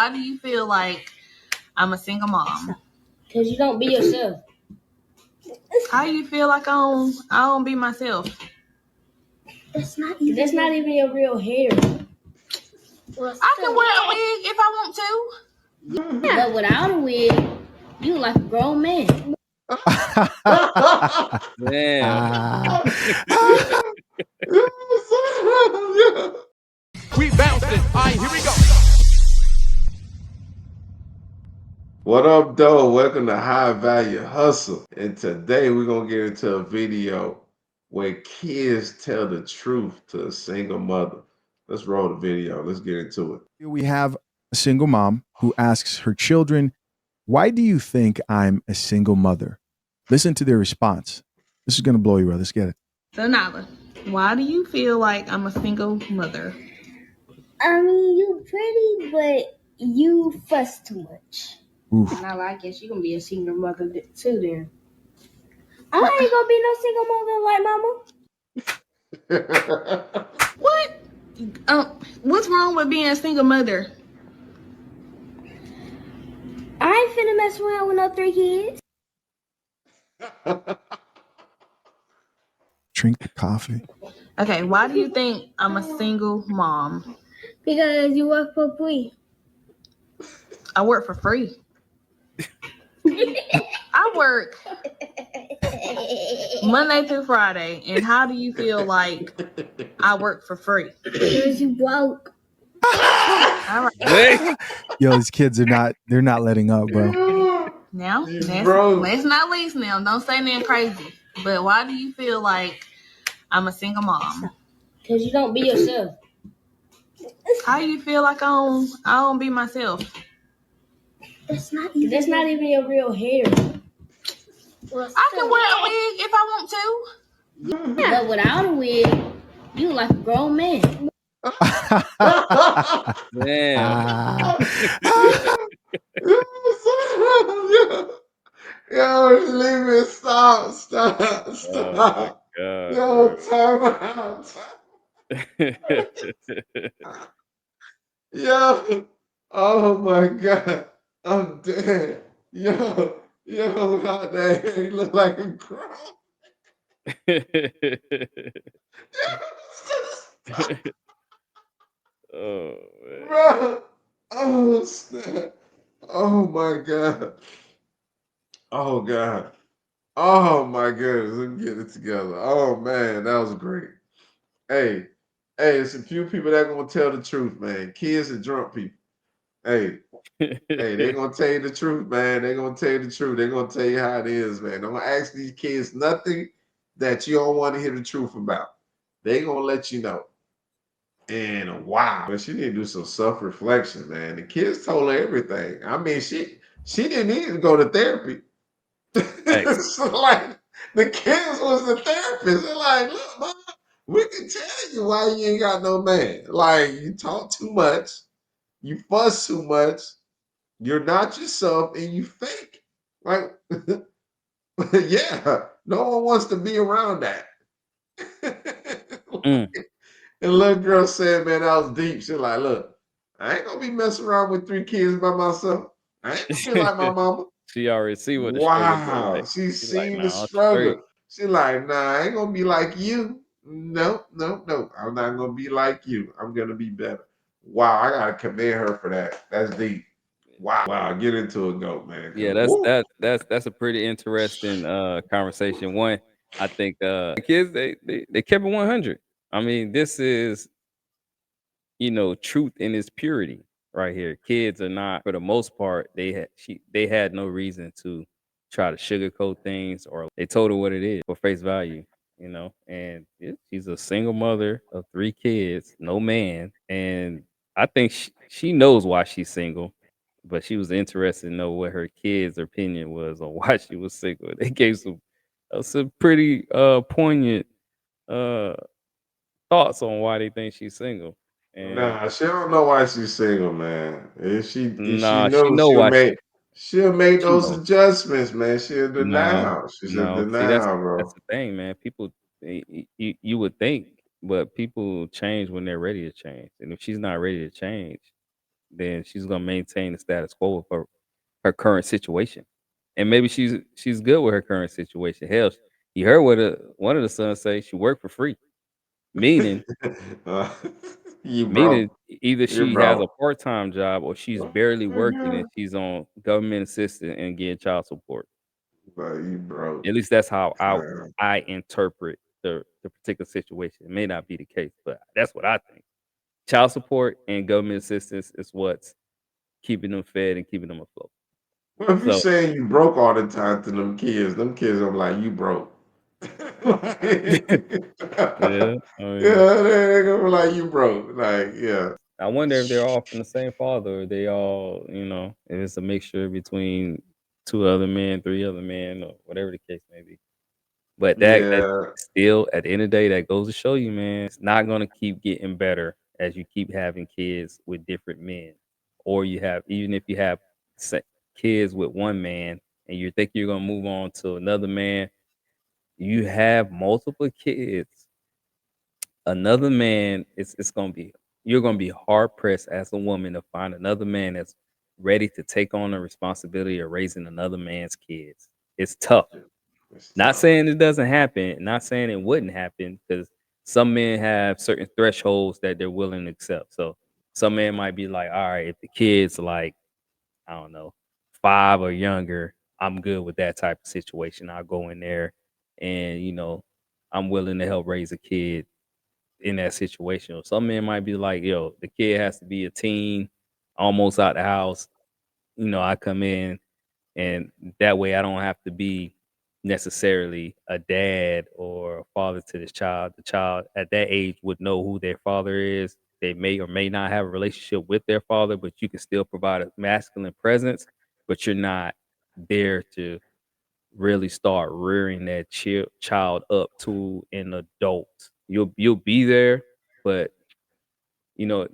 Why do you feel like I'm a single mom? Because you don't be yourself. How do you feel like I don't be myself? That's not even your real hair. Well, I can wear a wig if I want to. Yeah. But without a wig, you like a grown man. Damn. We bouncing. All right, here we go. What up, though? Welcome to High Value Hustle. And today we're going to get into a video where kids tell the truth to a single mother. Let's roll the video. Let's get into it. Here we have a single mom who asks her children, "Why do you think I'm a single mother?" Listen to their response. This is going to blow you away. Let's get it. So, Nala, why do you feel like I'm a single mother? I mean, you pretty, but you fuss too much. Oof. Nala, I guess you gonna be a single mother too then. I ain't gonna be no single mother like mama. What? What's wrong with being a single mother? I ain't finna mess around with no 3 kids. Drink the coffee. Okay, why do you think I'm a single mom? Because you work for free. I work for free. I work Monday through Friday. And how do you feel like I work for free? Because you broke. All right. Yo, these kids they're not letting up, bro. Now, let's not leave now. Don't say nothing crazy. But why do you feel like I'm a single mom? Because you don't be yourself. How do you feel like I don't be myself? That's not even your real hair. Well, I can wear a wig if I want to. Yeah. But without a wig, you like a grown man. Damn. Yo, leave it. Stop. God, Yo, time out. Yo, oh my God, I'm dead. Yo, how that he look like a crow. Oh man. Bro, oh snap. Oh my God. Oh God. Oh my goodness. Let me get it together. Oh man, that was great. Hey, it's a few people that gonna tell the truth, man. Kids and drunk people. Hey, they gonna tell you the truth, man. They gonna tell you the truth. They gonna tell you how it is, man. Don't ask these kids nothing that you don't want to hear the truth about. They gonna let you know. And wow, but she need to do some self-reflection, man. The kids told her everything. I mean, she didn't need to go to therapy. So like the kids was the therapist. They're like, look, mom, we can tell you why you ain't got no man. Like you talk too much, you fuss too much, you're not yourself, and you fake. Like, yeah, no one wants to be around that. And little girl said, man, that was deep. She's like, look, I ain't gonna be messing around with 3 kids by myself. I ain't gonna be like my mama. She already see what the struggle like. She seen like, the nah, struggle. She like, nah, I ain't gonna be like you. Nope. I'm not gonna be like you. I'm gonna be better. Wow, I gotta commend her for that. That's deep. Wow, get into it, go, man. Yeah, Woo. that's a pretty interesting conversation. One, I think kids they kept it 100. I mean, this is truth in its purity right here. Kids are not, for the most part, they had no reason to try to sugarcoat things, or they told her what it is for face value, and she's a single mother of 3 kids, no man, and I think she knows why she's single, but she was interested to know what her kids' opinion was on why she was single. They gave some pretty poignant uh thoughts on why they think she's single. And Nah, she don't know why she's single, man. If she nah, she knows, know why she'll make she those know. adjustments, man. She'll No, deny. She's a no. See, that's denial, that's bro. the thing, man. People, you would think, but people change when they're ready to change. And if she's not ready to change, then she's gonna maintain the status quo of her current situation. And maybe she's good with her current situation. Hell, you heard what one of the sons say, she worked for free. Meaning Uh, you meaning broke. either You're she has a broke. part-time job or she's barely working and she's on government assistance and getting child support. But you broke. At least that's how Uh, I interpret the particular situation. It may not be the case, but that's what I think. Child support and government assistance is what's keeping them fed and keeping them afloat. well, if you So saying you broke all the time to them kids are like, you broke. yeah, I mean, Yeah, they're gonna be like, you broke. Like, yeah. I wonder if they're all from the same father or they all, if it's a mixture between two other men, three other men, or whatever the case may be. But that Yeah. still, at the end of the day, that goes to show you, man, it's not gonna keep getting better as you keep having kids with different men, or even if you have se- kids with one man and you think you're gonna move on to another man, you have multiple kids. Another man, it's gonna be you're gonna be hard pressed as a woman to find another man that's ready to take on the responsibility of raising another man's kids. It's tough. It's Not tough. saying it doesn't happen, not saying it wouldn't happen, because some men have certain thresholds that they're willing to accept. So some men might be like, all right, if the kid's like, I don't know, 5 or younger, I'm good with that type of situation. I'll go in there and, I'm willing to help raise a kid in that situation. Or some men might be like, yo, the kid has to be a teen, almost out the house. I come in and that way I don't have to be necessarily a dad or a father to this child. The child at that age would know who their father is. They may or may not have a relationship with their father, but you can still provide a masculine presence, but you're not there to really start rearing that child up to an adult. You'll be there, but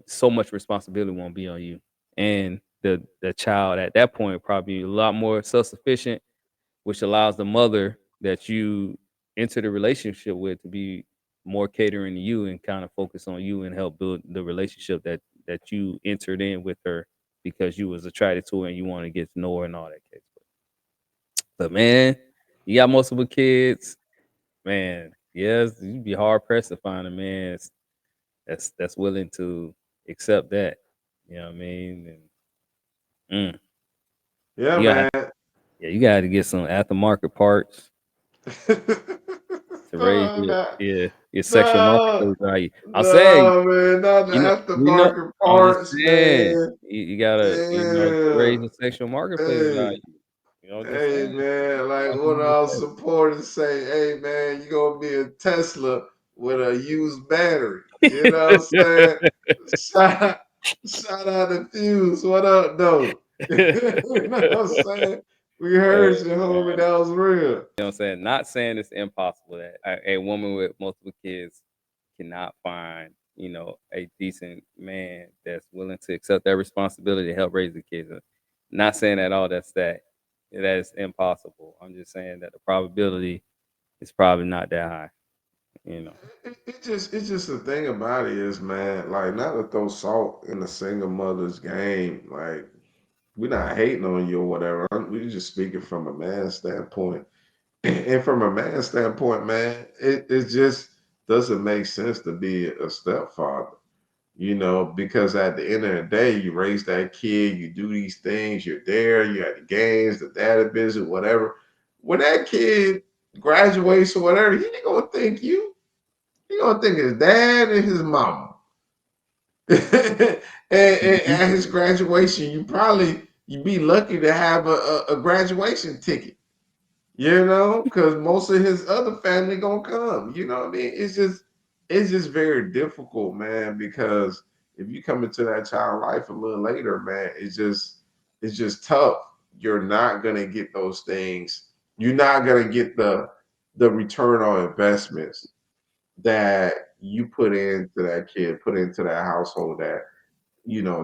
so much responsibility won't be on you. And the child at that point probably a lot more self-sufficient, which allows the mother that you enter the relationship with to be more catering to you and kind of focus on you and help build the relationship that you entered in with her because you was attracted to her and you want to get to know her and all that case. But man, you got multiple kids, man. Yes, you'd be hard pressed to find a man that's willing to accept that. You know what I mean? And Yeah, you got man. you got to get some aftermarket parts to raise no, your not, your sexual no, marketplace value. I'm saying, no, man, not the we know. aftermarket I'm just parts, saying, man. you gotta, raise Damn. your sexual marketplace Hey, value. Just hey, saying. man, like That's one of what our I'm supporters say, hey, man, you gonna be a Tesla with a used battery. You know what I'm saying. saying? Shout, shout out to Fuse. What up, though? You know what I'm saying? We Hey, heard you, homie. man. That was real. You know what I'm saying? Not saying it's impossible that a woman with multiple kids cannot find, a decent man that's willing to accept that responsibility to help raise the kids. Not saying at all that is impossible. I'm just saying that the probability is probably not that high, you know. It's just the thing about it is, man, like not to throw salt in the single mother's game. Like we're not hating on you or whatever. We're just speaking from a man's standpoint. And from a man's standpoint, man, it just doesn't make sense to be a stepfather, because at the end of the day, you raise that kid, you do these things, you're there, you at the games, the data visit, whatever. When that kid graduates or whatever, he ain't gonna think you. He gonna think his dad and his mama. And at his graduation, you'd be lucky to have a graduation ticket. Because most of his other family gonna come. You know what I mean? It's just very difficult, man. Because if you come into that child life a little later, man, it's just tough. You're not gonna get those things. You're not gonna get the return on investments that you put into that kid, put into that household that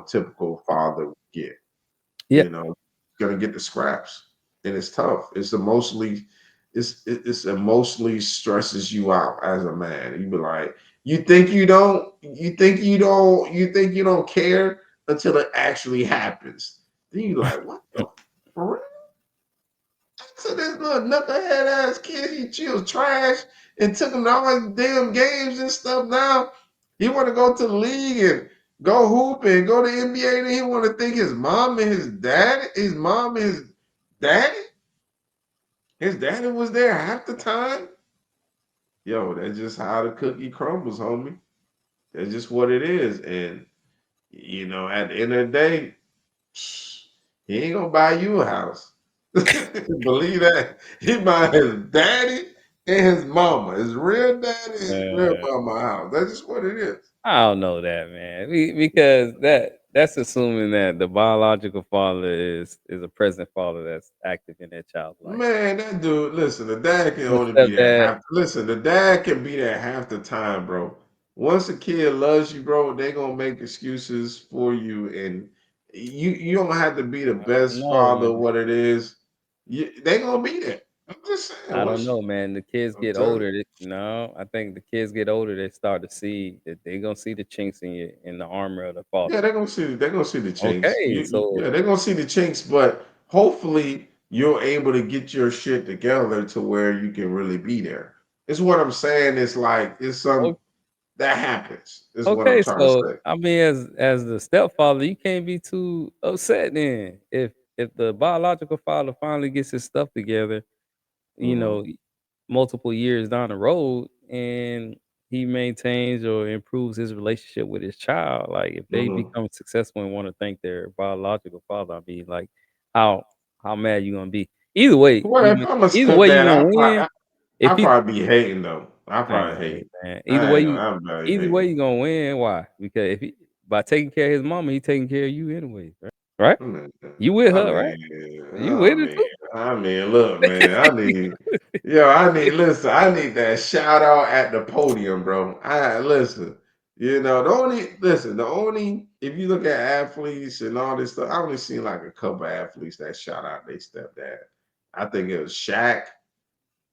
typical father would get. Yeah. Gonna get the scraps, and it's tough. It's emotionally stresses you out as a man. You be like, you think you don't care until it actually happens. Then you like, what the for real? So this little knucklehead ass kid, he chills trash and took him to all his damn games and stuff. Now he want to go to the league and go hoop and go to NBA. And he want to think his mom and his mom and daddy, his daddy was there half the time. Yo, that's just how the cookie crumbles, homie. That's just what it is. And at the end of the day, he ain't gonna buy you a house. Believe that. He buy his daddy and his mama, his real daddy and his real Uh, mama a house. That's just what it is. I don't know that, man. Because that's assuming that the biological father is a present father that's active in that child's life. Man, that dude, listen, the dad can The only be there stepdad, half. Listen, the dad can be there half the time, bro. Once a kid loves you, bro, they gonna make excuses for you, and you don't have to be the I don't best know, father. man. What it is, they gonna be there. I'm just saying. I don't Once know, man. The kids I'm get telling older. No, I think the kids get older. They start to see that they're gonna see the chinks in the armor of the yeah, father. they're gonna see the chinks. Okay, so Yeah, they're gonna see the chinks, but hopefully you're able to get your shit together to where you can really be there. It's what I'm saying. It's like it's some that happens. Is what I'm okay, trying to so say. I mean, as the stepfather, you can't be too upset then. If the biological father finally gets his stuff together, you Hmm. know, multiple years down the road, and he maintains or improves his relationship with his child, like if they Hmm. become successful and want to thank their biological father, I mean, like how how mad you gonna be? Either way, Well, if I'm a either way you stepdad, gonna win. If I'll he probably be hating though. I'll Man, probably hate. man. I ain't gonna. I'm probably Either way hating. you gonna win. Why? Because if he by taking care of his mama, he taking care of you anyway, right? Right? Man, You with I her, right? mean, You with her too? look, man, listen, I need that shout out at the podium, bro. Listen, the only, if you look at athletes and all this stuff, I only seen like a couple athletes that shout out their stepdad. I think it was Shaq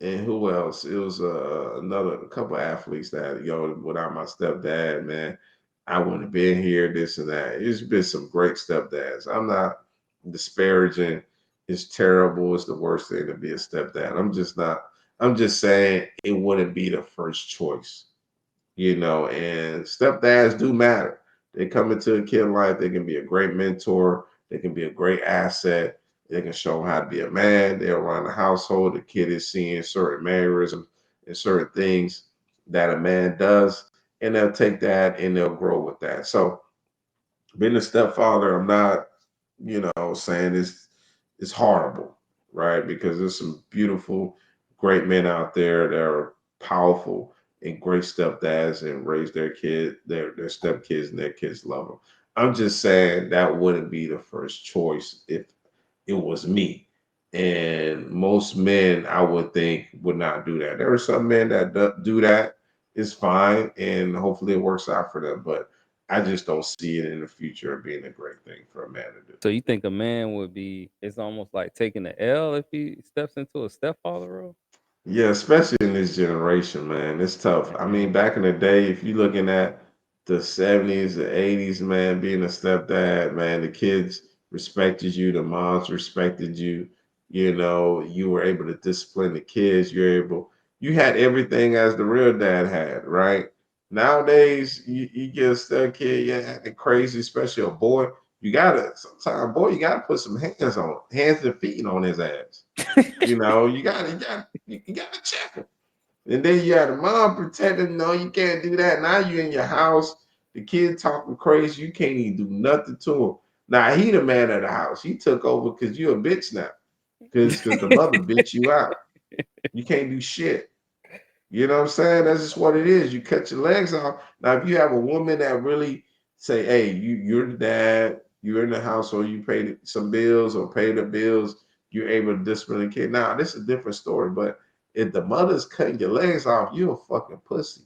and who else? It was another couple athletes that without my stepdad, man, I wouldn't have been here. This and that. It's been some great stepdads. I'm not disparaging. It's terrible. It's the worst thing to be a stepdad. I'm just not. I'm just saying it wouldn't be the first choice. And stepdads do matter. They come into a kid life, they can be a great mentor, they can be a great asset, they can show them how to be a man, they'll run the household, the kid is seeing certain mannerisms and certain things that a man does, and they'll take that and they'll grow with that. So being a stepfather, I'm not, saying it's horrible, right? Because there's some beautiful, great men out there that are powerful and great stepdads and raise their stepkids and their kids love them. I'm just saying that wouldn't be the first choice if it was me. And most men, I would think, would not do that. There are some men that do that. It's fine, and hopefully it works out for them. But I just don't see it in the future being a great thing for a man to do. So you think a man would be? It's almost like taking the L if he steps into a stepfather role. Yeah, especially in this generation, man. It's tough. I mean, Man, back in the day, if you're looking at the 70s, the 80s, man, being a stepdad, man, the kids respected you, the moms respected you. You were able to discipline the kids. You had everything as the real dad had, right? Nowadays, you get a step kid, yeah, acting crazy, especially a boy. Sometimes, boy, you gotta put some hands and feet on his ass. You gotta check him. And then you had the mom protecting. No, you can't do that. Now you in your house, the kid talking crazy. You can't even do nothing to him. Now he the man of the house. He took over because you a bitch now. Because the mother bitch you out. You can't do shit. You know what I'm saying? That's just what it is. You cut your legs off. Now, if you have a woman that really say, hey, you're the dad, you're in the household, you pay some bills or pay the bills, you're able to discipline the kid. Now, this is a different story. But if the mother's cutting your legs off, you a fucking pussy.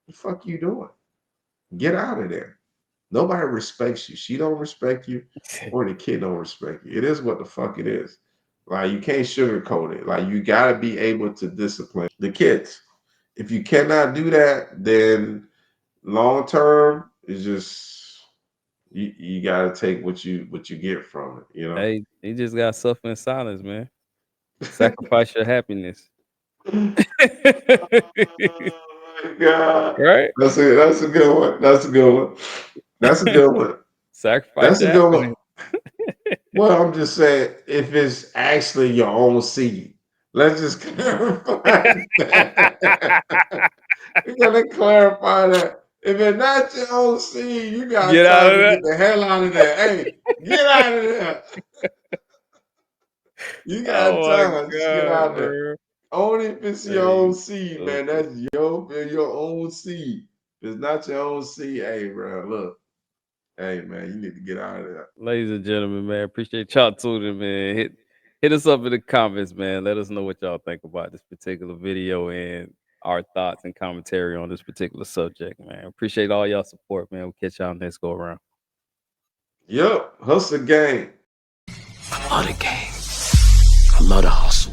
The fuck you doing? Get out of there. Nobody respects you. She don't respect you, or the kid don't respect you. It is what the fuck it is. Like you can't sugarcoat it. Like you gotta be able to discipline the kids. If you cannot do that, then long term is just you gotta take what you get from it, you know. Hey, you just gotta suffer in silence, man. Sacrifice your happiness. Oh my God. Right? That's a good one. That's a good one. That's a good one. Sacrifice That's a your good one. happiness. Well, I'm just saying, if it's actually your own seed, let's just clarify that. We gotta clarify that. If it's not your own seed, you got Get out time of to that. get the hell out of there. Hey, get out of there. You got Oh my time. Just get God, out of there. bro. Only if it's your Hey, own seed, man. stupid. That's your own seed. If it's not your own seed, hey, bro, look. Hey, man, you need to get out of there. Ladies and gentlemen, man, appreciate y'all tuning, man. Hit us up in the comments, man. Let us know what y'all think about this particular video and our thoughts and commentary on this particular subject, man. Appreciate all y'all support, man. We'll catch y'all next go around. Yep, hustle game. I love the game. I love the hustle.